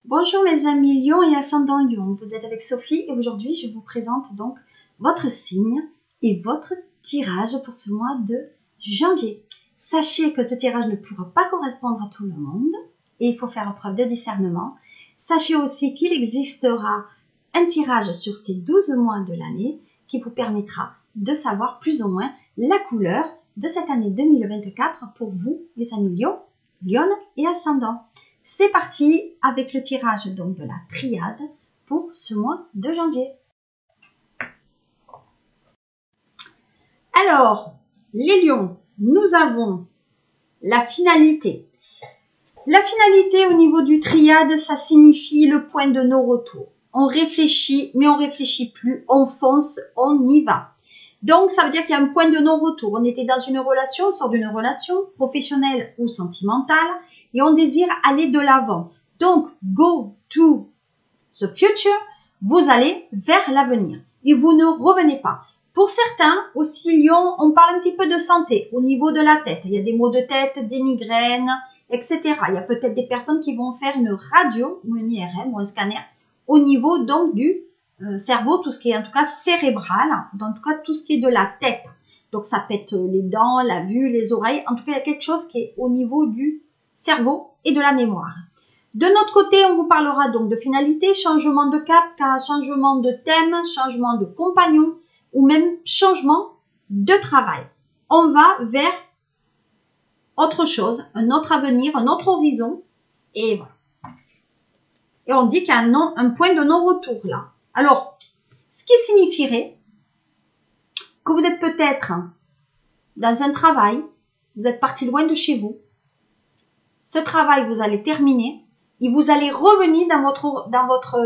Bonjour mes amis Lion et ascendant Lion, vous êtes avec Sophie et aujourd'hui je vous présente donc votre signe et votre tirage pour ce mois de janvier. Sachez que ce tirage ne pourra pas correspondre à tout le monde et il faut faire preuve de discernement. Sachez aussi qu'il existera un tirage sur ces 12 mois de l'année qui vous permettra de savoir plus ou moins la couleur de cette année 2024 pour vous les amis Lion, Lion et ascendant. C'est parti avec le tirage donc de la triade pour ce mois de janvier. Alors, les lions, nous avons la finalité. La finalité au niveau du triade, ça signifie le point de non-retour. On réfléchit, mais on réfléchit plus, on fonce, on y va. Donc, ça veut dire qu'il y a un point de non-retour. On était dans une relation, on sort d'une relation professionnelle ou sentimentale et on désire aller de l'avant. Donc, go to the future, vous allez vers l'avenir et vous ne revenez pas. Pour certains, aussi Lion, on parle un petit peu de santé au niveau de la tête. Il y a des maux de tête, des migraines, etc. Il y a peut-être des personnes qui vont faire une radio ou une IRM ou un scanner au niveau donc du cerveau, tout ce qui est en tout cas cérébral, en tout cas tout ce qui est de la tête. Donc ça peut être les dents, la vue, les oreilles. En tout cas, il y a quelque chose qui est au niveau du cerveau et de la mémoire. De notre côté, on vous parlera donc de finalité, changement de cap, changement de thème, changement de compagnon ou même changement de travail. On va vers autre chose, un autre avenir, un autre horizon et voilà. Et on dit qu'il y a un point de non-retour là. Alors, ce qui signifierait que vous êtes peut-être dans un travail, vous êtes parti loin de chez vous, ce travail vous allez terminer et vous allez revenir dans votre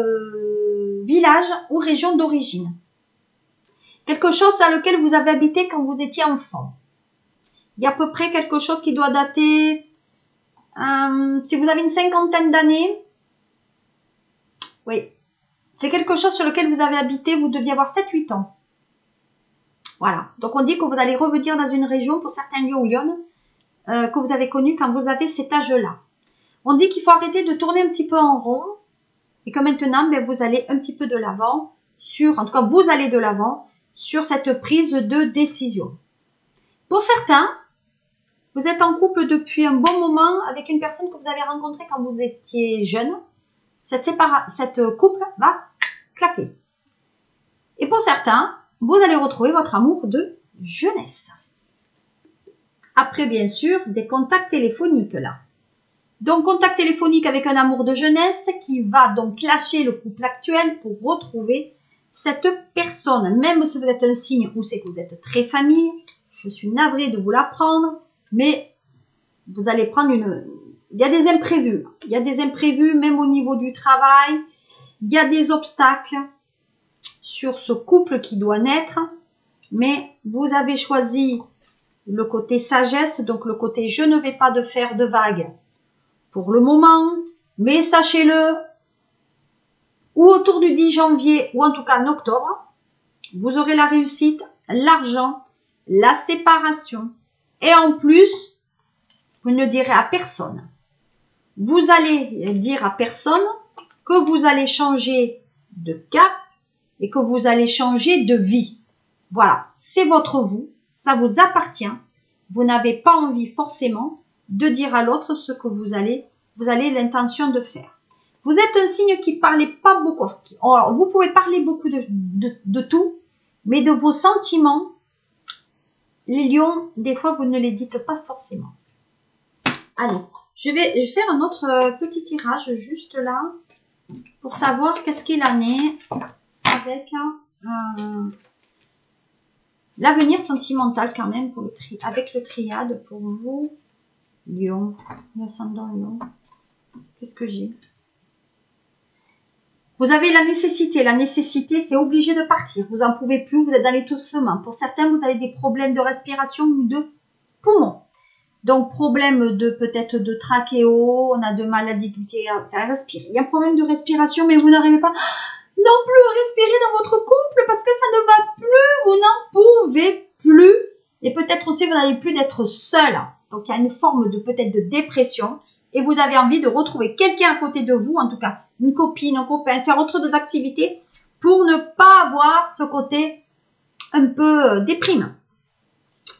village ou région d'origine. Quelque chose dans lequel vous avez habité quand vous étiez enfant. Il y a à peu près quelque chose qui doit dater, si vous avez une cinquantaine d'années, oui, c'est quelque chose sur lequel vous avez habité, vous deviez avoir 7-8 ans. Voilà, donc on dit que vous allez revenir dans une région, pour certains lions ou lionnes, que vous avez connu quand vous avez cet âge-là. On dit qu'il faut arrêter de tourner un petit peu en rond et que maintenant, vous allez un petit peu de l'avant en tout cas, vous allez de l'avant sur cette prise de décision. Pour certains, vous êtes en couple depuis un bon moment avec une personne que vous avez rencontrée quand vous étiez jeune. Cette couple va claquer. Et pour certains, vous allez retrouver votre amour de jeunesse. Après, bien sûr, des contacts téléphoniques là. Donc, contact téléphonique avec un amour de jeunesse qui va donc clasher le couple actuel pour retrouver cette personne. Même si vous êtes un signe où c'est que vous êtes très famille, je suis navrée de vous l'apprendre, mais vous allez prendre il y a des imprévus. Il y a des imprévus même au niveau du travail. Il y a des obstacles sur ce couple qui doit naître, mais vous avez choisi le côté sagesse, donc le côté je ne vais pas faire de vagues pour le moment, mais sachez-le, ou autour du 10 janvier, ou en tout cas en octobre, vous aurez la réussite, l'argent, la séparation, et en plus, vous ne direz à personne. Vous allez dire à personne que vous allez changer de cap et que vous allez changer de vie. Voilà, c'est votre vous, ça vous appartient. Vous n'avez pas envie forcément de dire à l'autre ce que vous avez l'intention de faire. Vous êtes un signe qui parlez pas beaucoup. Alors, vous pouvez parler beaucoup de tout, mais de vos sentiments, les lions, des fois, vous ne les dites pas forcément. Allez, je vais faire un autre petit tirage juste là pour savoir qu'est-ce qu'il en est avec l'avenir sentimental quand même avec le triade pour vous, Lion, l'ascendant Lion. Qu'est-ce que j'ai? Vous avez la nécessité. La nécessité, c'est obligé de partir. Vous n'en pouvez plus, vous êtes dans l'étouffement. Pour certains, vous avez des problèmes de respiration ou de poumons. Donc, problème peut-être de trachéo, on a de mal à difficulté à respirer. Il y a un problème de respiration, mais vous n'arrivez pas non plus à respirer dans votre couple parce que ça ne va plus, vous n'en pouvez plus. Et peut-être aussi, vous n'avez plus d'être seul. Donc, il y a une forme de peut-être de dépression. et vous avez envie de retrouver quelqu'un à côté de vous, en tout cas une copine, un copain, faire autre chose d'activité pour ne pas avoir ce côté un peu déprime.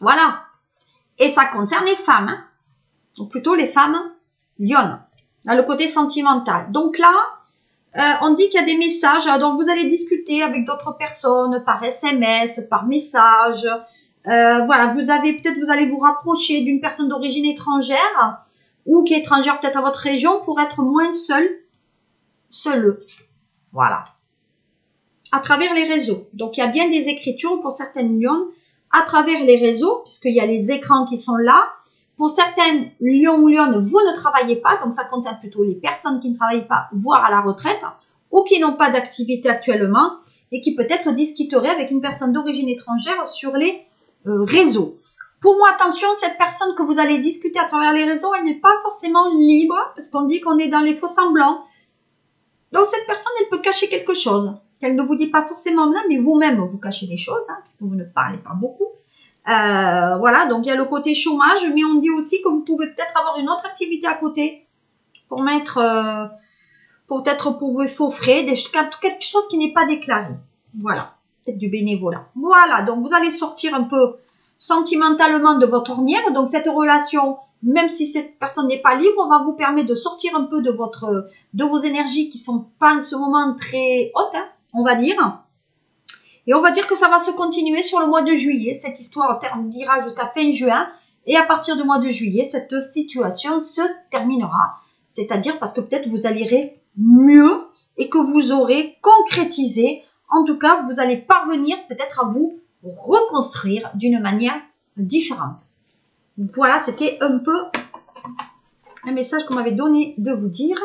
Voilà. Et ça concerne les femmes, hein, ou plutôt les femmes lionnes, dans le côté sentimental. Donc là, on dit qu'il y a des messages, donc vous allez discuter avec d'autres personnes par SMS, par message. Voilà, vous allez vous rapprocher d'une personne d'origine étrangère ou qui est étrangère peut-être à votre région pour être moins seul. Voilà. À travers les réseaux. Donc il y a bien des écritures pour certaines lionnes à travers les réseaux, puisqu'il y a les écrans qui sont là. Pour certaines lions ou lionnes, vous ne travaillez pas, donc ça concerne plutôt les personnes qui ne travaillent pas, voire à la retraite, ou qui n'ont pas d'activité actuellement, et qui peut-être discuteraient avec une personne d'origine étrangère sur les réseaux. Pour moi, attention, cette personne que vous allez discuter à travers les réseaux, elle n'est pas forcément libre, parce qu'on dit qu'on est dans les faux semblants. Donc cette personne, elle peut cacher quelque chose, qu'elle ne vous dit pas forcément là, mais vous-même, vous cachez des choses, hein, parce que vous ne parlez pas beaucoup. Voilà, donc il y a le côté chômage, mais on dit aussi que vous pouvez peut-être avoir une autre activité à côté pour mettre, peut-être pour vos faux frais, quelque chose qui n'est pas déclaré. Voilà, peut-être du bénévolat. Voilà, donc vous allez sortir un peu sentimentalement de votre ornière. Donc cette relation, même si cette personne n'est pas libre, on va vous permettre de sortir un peu de vos énergies qui sont pas en ce moment très hautes, hein, on va dire. Et on va dire que ça va se continuer sur le mois de juillet. Cette histoire dira jusqu'à fin juin. Et à partir du mois de juillet, cette situation se terminera. C'est-à-dire parce que peut-être vous allez mieux et que vous aurez concrétisé. En tout cas, vous allez parvenir peut-être à vous reconstruire d'une manière différente. Voilà, c'était un peu un message qu'on m'avait donné de vous dire.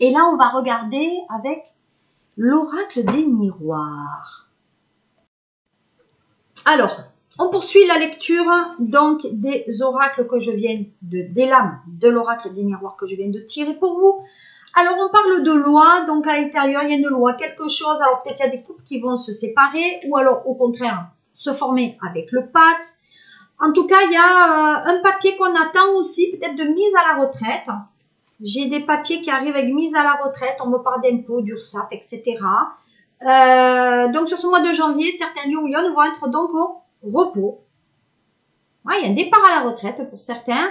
Et là, on va regarder avec l'oracle des miroirs. Alors, on poursuit la lecture donc des oracles que je viens des lames de l'oracle des miroirs que je viens de tirer pour vous. Alors, on parle de loi, donc à l'intérieur, il y a une loi, quelque chose. Alors, peut-être il y a des couples qui vont se séparer ou alors, au contraire, se former avec le Pax. En tout cas, il y a un papier qu'on attend aussi, peut-être de mise à la retraite. J'ai des papiers qui arrivent avec mise à la retraite, on me parle d'impôts, d'URSSAF, etc. Donc sur ce mois de janvier, certains lions ou lionnes vont être donc au repos. Ouais, il y a un départ à la retraite pour certains.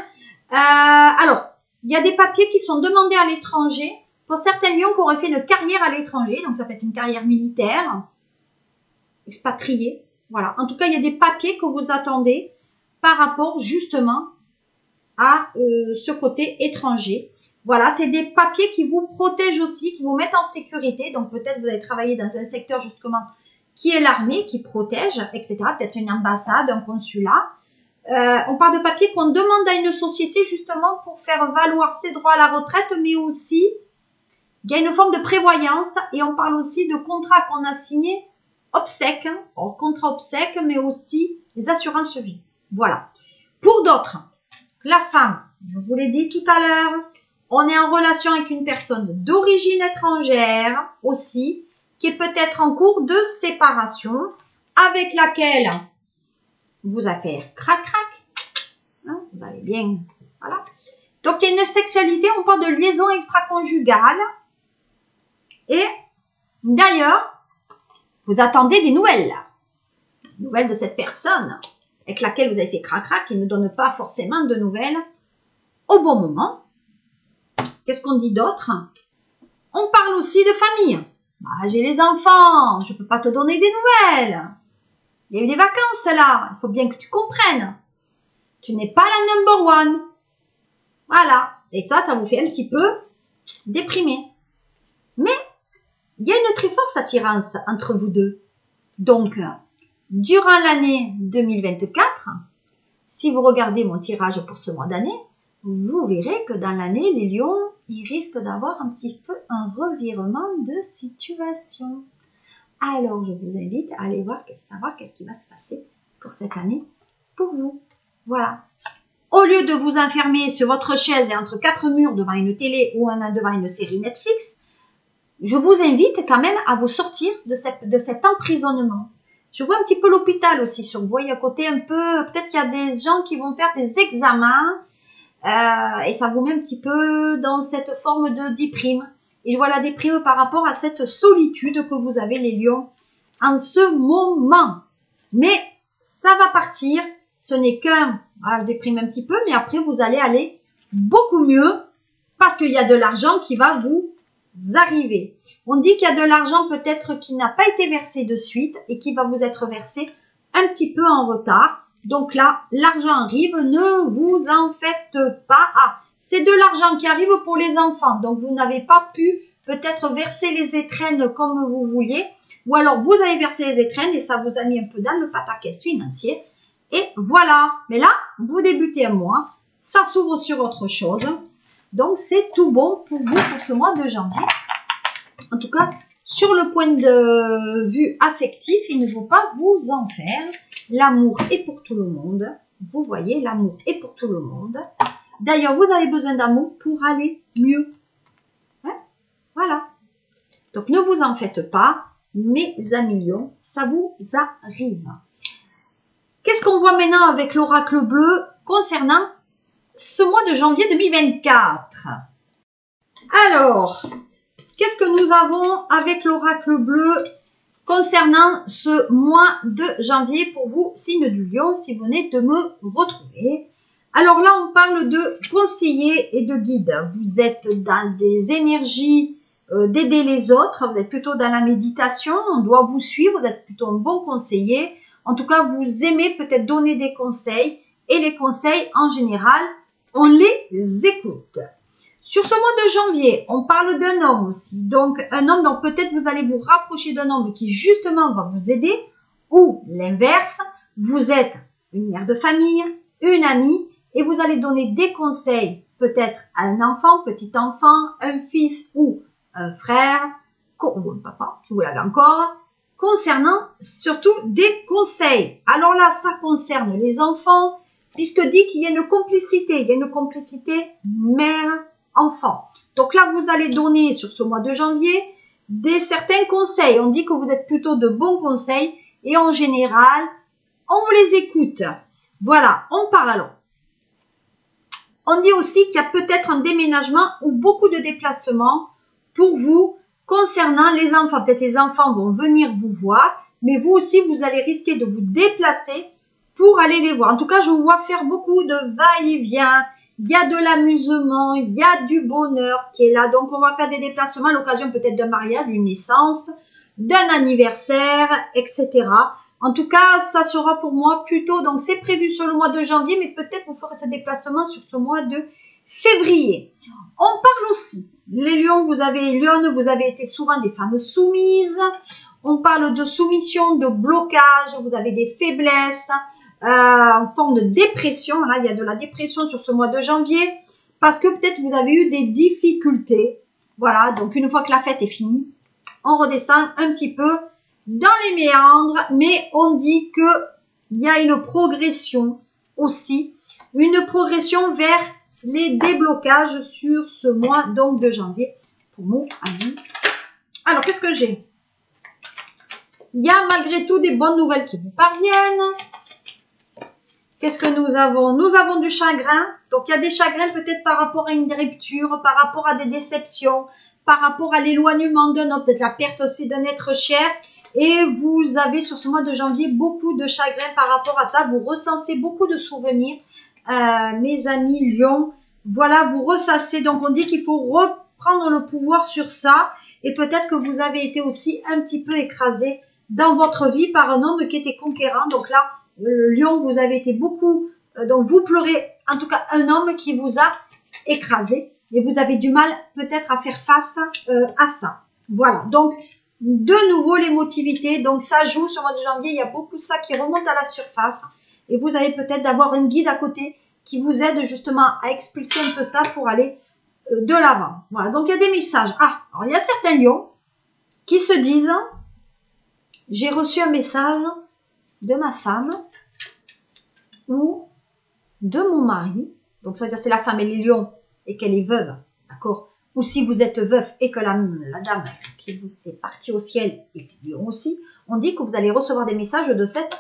Alors, il y a des papiers qui sont demandés à l'étranger pour certains lions qui auraient fait une carrière à l'étranger. Donc ça peut être une carrière militaire, expatriée. Voilà. En tout cas, il y a des papiers que vous attendez par rapport justement à ce côté étranger. Voilà, c'est des papiers qui vous protègent aussi, qui vous mettent en sécurité. Donc peut-être vous allez travailler dans un secteur justement qui est l'armée, qui protège, etc. Peut-être une ambassade, un consulat. On parle de papiers qu'on demande à une société justement pour faire valoir ses droits à la retraite, mais aussi il y a une forme de prévoyance et on parle aussi de contrats qu'on a signés obsèques, contrat obsèques, mais aussi les assurances vie. Voilà. Pour d'autres, la femme, je vous l'ai dit tout à l'heure, on est en relation avec une personne d'origine étrangère aussi, qui est peut-être en cours de séparation, avec laquelle vous allez faire crac-crac. Hein, vous allez bien. Voilà. Donc, il y a une sexualité, on parle de liaison extra-conjugale. Et d'ailleurs, vous attendez des nouvelles. Des nouvelles de cette personne avec laquelle vous avez fait crac-crac, qui ne donne pas forcément de nouvelles au bon moment. Qu'est-ce qu'on dit d'autre? On parle aussi de famille. Bah, j'ai les enfants, je peux pas te donner des nouvelles. Il y a eu des vacances là, il faut bien que tu comprennes. Tu n'es pas la number one. Voilà. Et ça vous fait un petit peu déprimer. Mais il y a une très forte attirance entre vous deux. Donc, durant l'année 2024, si vous regardez mon tirage pour ce mois d'année, vous verrez que dans l'année, les lions, ils risquent d'avoir un petit peu un revirement de situation. Alors, je vous invite à aller savoir qu'est-ce qui va se passer pour cette année pour vous. Voilà. Au lieu de vous enfermer sur votre chaise et entre quatre murs devant une télé ou devant une série Netflix, je vous invite quand même à vous sortir de cet emprisonnement. Je vois un petit peu l'hôpital aussi sur vous. Vous voyez à côté un peu, peut-être qu'il y a des gens qui vont faire des examens. et ça vous met un petit peu dans cette forme de déprime. Et je vois la déprime par rapport à cette solitude que vous avez les lions en ce moment. Mais ça va partir, ce n'est qu'un, voilà, je déprime un petit peu, mais après vous allez aller beaucoup mieux parce qu'il y a de l'argent qui va vous arriver. On dit qu'il y a de l'argent peut-être qui n'a pas été versé de suite et qui va vous être versé un petit peu en retard. Donc là, l'argent arrive, ne vous en faites pas. Ah, c'est de l'argent qui arrive pour les enfants, donc vous n'avez pas pu peut-être verser les étrennes comme vous vouliez, ou alors vous avez versé les étrennes et ça vous a mis un peu dans le pataquès financier. Et voilà, mais là, vous débutez un mois, ça s'ouvre sur autre chose. Donc, c'est tout bon pour vous pour ce mois de janvier. En tout cas, sur le point de vue affectif, il ne faut pas vous en faire. L'amour est pour tout le monde. Vous voyez, l'amour est pour tout le monde. D'ailleurs, vous avez besoin d'amour pour aller mieux. Hein? Voilà. Donc, ne vous en faites pas, mes amis lions, ça vous arrive. Qu'est-ce qu'on voit maintenant avec l'oracle bleu concernant ce mois de janvier 2024? Alors, qu'est-ce que nous avons avec l'oracle bleu concernant ce mois de janvier pour vous, signe du lion, si vous venez de me retrouver? Alors là, on parle de conseiller et de guide. Vous êtes dans des énergies d'aider les autres, vous êtes plutôt dans la méditation, on doit vous suivre, vous êtes plutôt un bon conseiller. En tout cas, vous aimez peut-être donner des conseils et les conseils en général, on les écoute. Sur ce mois de janvier, on parle d'un homme aussi. Donc, un homme, donc peut-être vous allez vous rapprocher d'un homme qui justement va vous aider ou l'inverse, vous êtes une mère de famille, une amie et vous allez donner des conseils peut-être à un enfant, petit enfant, un fils ou un frère ou un papa, si vous l'avez encore, concernant surtout des conseils. Alors là, ça concerne les enfants, puisque dit qu'il y a une complicité. Il y a une complicité mère-enfant. Donc là, vous allez donner sur ce mois de janvier certains conseils. On dit que vous êtes plutôt de bons conseils et en général, on les écoute. Voilà, on parle alors. On dit aussi qu'il y a peut-être un déménagement ou beaucoup de déplacements pour vous concernant les enfants. Peut-être les enfants vont venir vous voir, mais vous aussi, vous allez risquer de vous déplacer pour aller les voir. En tout cas, je vous vois faire beaucoup de va-et-vient. Il y a de l'amusement, il y a du bonheur qui est là. Donc, on va faire des déplacements à l'occasion peut-être d'un mariage, d'une naissance, d'un anniversaire, etc. En tout cas, ça sera pour moi plutôt, donc c'est prévu sur le mois de janvier, mais peut-être vous ferez ce déplacement sur ce mois de février. On parle aussi, les lions, vous avez été souvent des femmes soumises. On parle de soumission, de blocage, vous avez des faiblesses, en forme de dépression. Là, il y a de la dépression sur ce mois de janvier, parce que peut-être vous avez eu des difficultés. Voilà, donc une fois que la fête est finie, on redescend un petit peu dans les méandres, mais on dit que il y a une progression aussi, une progression vers les déblocages sur ce mois donc de janvier pour mon avis. Alors, qu'est-ce que j'ai? Il y a malgré tout des bonnes nouvelles qui vous parviennent. Qu'est-ce que nous avons? Nous avons du chagrin. Donc, il y a des chagrins peut-être par rapport à une rupture, par rapport à des déceptions, par rapport à l'éloignement d'un homme, peut-être la perte aussi d'un être cher. Et vous avez sur ce mois de janvier beaucoup de chagrin par rapport à ça. Vous recensez beaucoup de souvenirs, mes amis lions. Voilà, vous ressassez. Donc, on dit qu'il faut reprendre le pouvoir sur ça. Et peut-être que vous avez été aussi un petit peu écrasé dans votre vie par un homme qui était conquérant. Donc là, lion, vous avez été beaucoup... donc, vous pleurez, en tout cas, un homme qui vous a écrasé. Et vous avez du mal peut-être à faire face à ça. Voilà, donc... De nouveau, l'émotivité, donc ça joue sur le mois de janvier, il y a beaucoup de ça qui remonte à la surface. Et vous avez peut-être d'avoir un guide à côté qui vous aide justement à expulser un peu ça pour aller de l'avant. Voilà, donc il y a des messages. Ah, alors il y a certains lions qui se disent, j'ai reçu un message de ma femme ou de mon mari. Donc ça veut dire c'est la femme, elle est lion et qu'elle est veuve, d'accord? Ou si vous êtes veuf et que la dame qui vous est partie au ciel est lion aussi, on dit que vous allez recevoir des messages de cette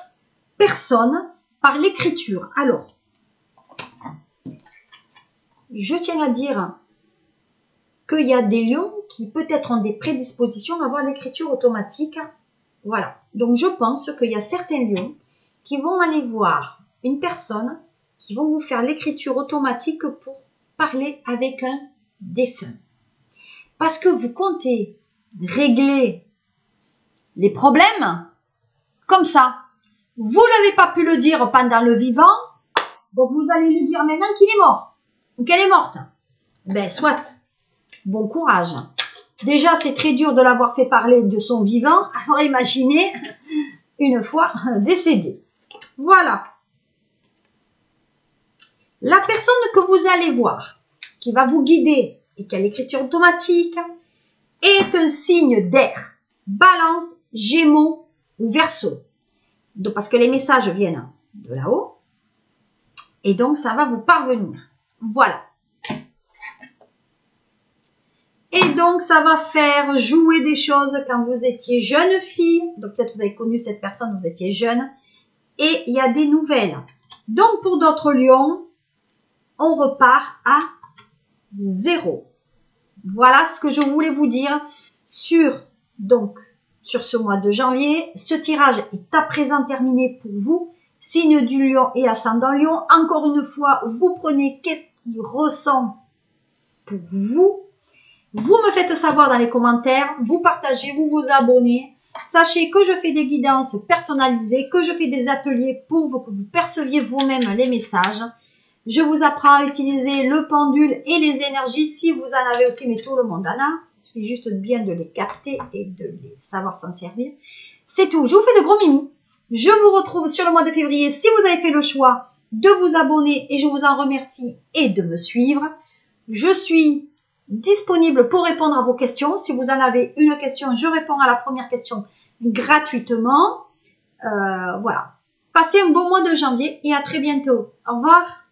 personne par l'écriture. Alors, je tiens à dire qu'il y a des lions qui peut-être ont des prédispositions à avoir l'écriture automatique. Voilà. Donc, je pense qu'il y a certains lions qui vont aller voir une personne qui vont vous faire l'écriture automatique pour parler avec un défunt. Parce que vous comptez régler les problèmes comme ça. Vous n'avez pas pu le dire pendant le vivant, donc vous allez lui dire maintenant qu'il est mort ou qu'elle est morte. Ben, soit. Bon courage. Déjà, c'est très dur de l'avoir fait parler de son vivant, alors imaginez une fois décédé. Voilà. La personne que vous allez voir, qui va vous guider et qui a l'écriture automatique, est un signe d'air. Balance, Gémeaux ou Verseau. Donc, parce que les messages viennent de là-haut. Et donc, ça va vous parvenir. Voilà. Et donc, ça va faire jouer des choses quand vous étiez jeune fille. Donc, peut-être vous avez connu cette personne, vous étiez jeune. Et il y a des nouvelles. Donc, pour d'autres lions, on repart à 0. Voilà ce que je voulais vous dire sur ce mois de janvier. Ce tirage est à présent terminé pour vous. Signe du lion et ascendant lion. Encore une fois, vous prenez qu'est-ce qui ressent pour vous. Vous me faites savoir dans les commentaires. Vous partagez, vous vous abonnez. Sachez que je fais des guidances personnalisées, que je fais des ateliers pour que vous perceviez vous-même les messages. Je vous apprends à utiliser le pendule et les énergies si vous en avez aussi, mais tout le monde en a. Il suffit juste bien de les capter et de les savoir s'en servir. C'est tout. Je vous fais de gros mimis. Je vous retrouve sur le mois de février si vous avez fait le choix de vous abonner et je vous en remercie et de me suivre. Je suis disponible pour répondre à vos questions. Si vous en avez une question, je réponds à la première question gratuitement. Voilà. Passez un bon mois de janvier et à très bientôt. Au revoir.